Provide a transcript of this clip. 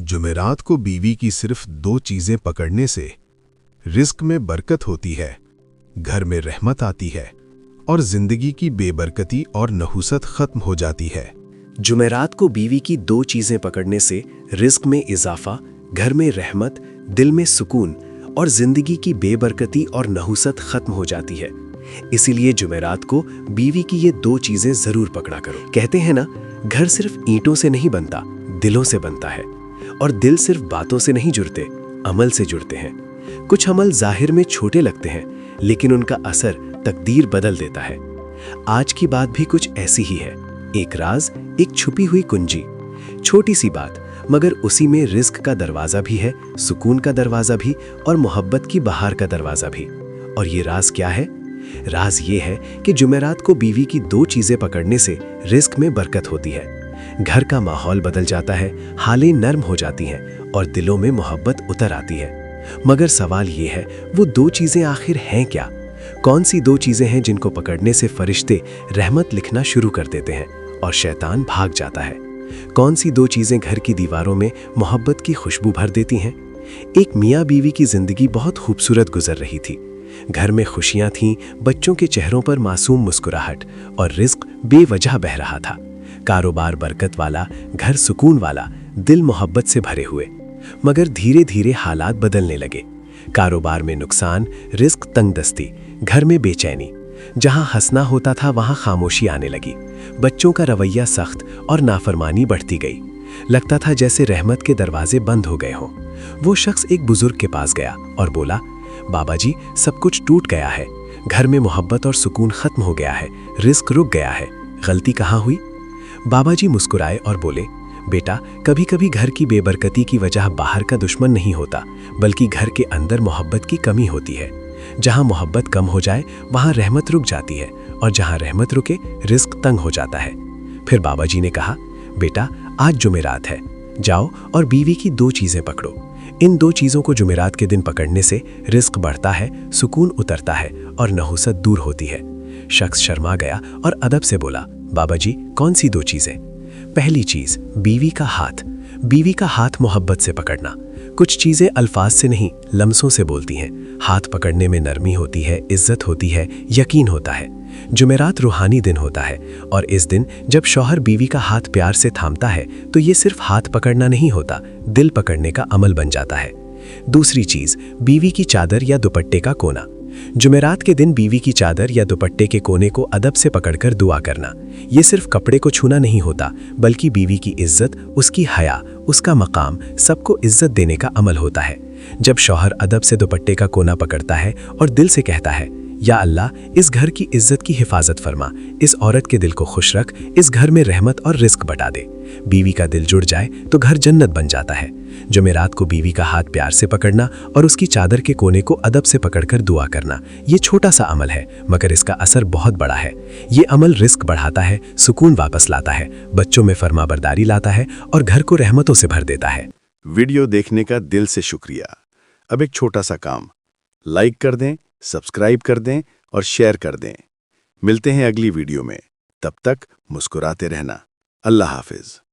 जुमेरात को बीवी की सिर्फ 2 चीजें पकड़ने से रिस्क में बरकत होती है, घर में रहमत आती है और जिंदगी की बेबरकती और नहुसत खत्म हो जाती है। जुमेरात को बीवी की 2 चीजें पकड़ने से रिस्क में इजाफा, घर में रहमत, दिल में सुकून और जिंदगी की बेबरकती और नहुसत खत्म हो जाती है। इसीलिए जुमेरात को बीवी की ये 2 चीजें जरूर पकड़ा करो। कहते हैं ना, घर सिर्फ ईंटों से नहीं बनता, दिलों से बनता है। और दिल सिर्फ बातों से नहीं जुड़ते, अमल से जुड़ते हैं। कुछ अमल जाहिर में छोटे लगते हैं, लेकिन उनका असर तकदीर बदल देता है। आज की बात भी कुछ ऐसी ही है। एक राज, एक छुपी हुई कुंजी। छोटी सी बात, मगर उसी में रिस्क का दरवाजा भी है, सुकून का दरवाजा भी और मोहब्बत की बहार का दरवाजा भी। और ये राज क्या है? राज ये है कि जुमेरात को बीवी की 2 चीजें पकड़ने से रिस्क में बरकत होती है। घर का माहौल बदल जाता है, हालें नर्म हो जाती हैं और दिलों में मोहब्बत उतर आती है। मगर सवाल ये है, वो 2 चीजें आखिर हैं क्या? कौन सी 2 चीजें हैं जिनको पकड़ने से फरिश्ते रहमत लिखना शुरू कर देते हैं और शैतान भाग जाता है? कौन सी 2 चीजें घर की दीवारों में मोहब्बत की खुशबू भर देती हैं? एक मियाँ बीवी की जिंदगी बहुत खूबसूरत गुजर रही थी। घर में खुशियां थीं, बच्चों के चेहरों पर मासूम मुस्कुराहट और रिस्क बेवजह बह रहा था। कारोबार बरकत वाला, घर सुकून वाला, दिल मोहब्बत से भरे हुए। मगर धीरे धीरे हालात बदलने लगे। कारोबार में नुकसान, रिस्क तंगदस्ती, घर में बेचैनी। जहां हंसना होता था वहां खामोशी आने लगी। बच्चों का रवैया सख्त और नाफरमानी बढ़ती गई। लगता था जैसे रहमत के दरवाजे बंद हो गए हों। वो शख्स एक बुजुर्ग के पास गया और बोला, बाबा जी, सब कुछ टूट गया है। घर में मोहब्बत और सुकून खत्म हो गया है, रिस्क रुक गया है। गलती कहाँ हुई? बाबा जी मुस्कुराए और बोले, बेटा, कभी कभी घर की बेबरकती की वजह बाहर का दुश्मन नहीं होता, बल्कि घर के अंदर मोहब्बत की कमी होती है। जहां मोहब्बत कम हो जाए वहां रहमत रुक जाती है, और जहां रहमत रुके रिस्क तंग हो जाता है। फिर बाबा जी ने कहा, बेटा, आज जुमेरात है, जाओ और बीवी की 2 चीजें पकड़ो। इन 2 चीजों को जुमेरात के दिन पकड़ने से रिस्क बढ़ता है, सुकून उतरता है और नहुसत दूर होती है। शख्स शर्मा गया और अदब से बोला, बाबा जी, कौन सी 2 चीजें? पहली चीज, बीवी का हाथ। बीवी का हाथ मोहब्बत से पकड़ना। कुछ चीजें अल्फाज से नहीं, लम्सों से बोलती हैं। हाथ पकड़ने में नरमी होती है, इज्जत होती है, यकीन होता है। जुमेरात रूहानी दिन होता है, और इस दिन जब शौहर बीवी का हाथ प्यार से थामता है तो ये सिर्फ हाथ पकड़ना नहीं होता, दिल पकड़ने का अमल बन जाता है। दूसरी चीज, बीवी की चादर या दुपट्टे का कोना। जुमेरात के दिन बीवी की चादर या दुपट्टे के कोने को अदब से पकड़कर दुआ करना। ये सिर्फ कपड़े को छूना नहीं होता, बल्कि बीवी की इज्जत, उसकी हया, उसका मकाम, सबको इज्जत देने का अमल होता है। जब शौहर अदब से दुपट्टे का कोना पकड़ता है और दिल से कहता है, या अल्लाह, इस घर की इज्जत की हिफाजत फरमा, इस औरत के दिल को खुश रख, इस घर में रहमत और रिस्क बटा दे। बीवी का दिल जुड़ जाए तो घर जन्नत बन जाता है। जुमेरात को बीवी का हाथ प्यार से पकड़ना और उसकी चादर के कोने को अदब से पकड़कर दुआ करना, ये छोटा सा अमल है, मगर इसका असर बहुत बड़ा है। ये अमल रिस्क बढ़ाता है, सुकून वापस लाता है, बच्चों में फरमाबरदारी लाता है और घर को रहमतों से भर देता है। वीडियो देखने का दिल से शुक्रिया। अब एक छोटा सा काम, लाइक कर दें, सब्सक्राइब कर दें और शेयर कर दें। मिलते हैं अगली वीडियो में। तब तक मुस्कुराते रहना। अल्लाह हाफिज।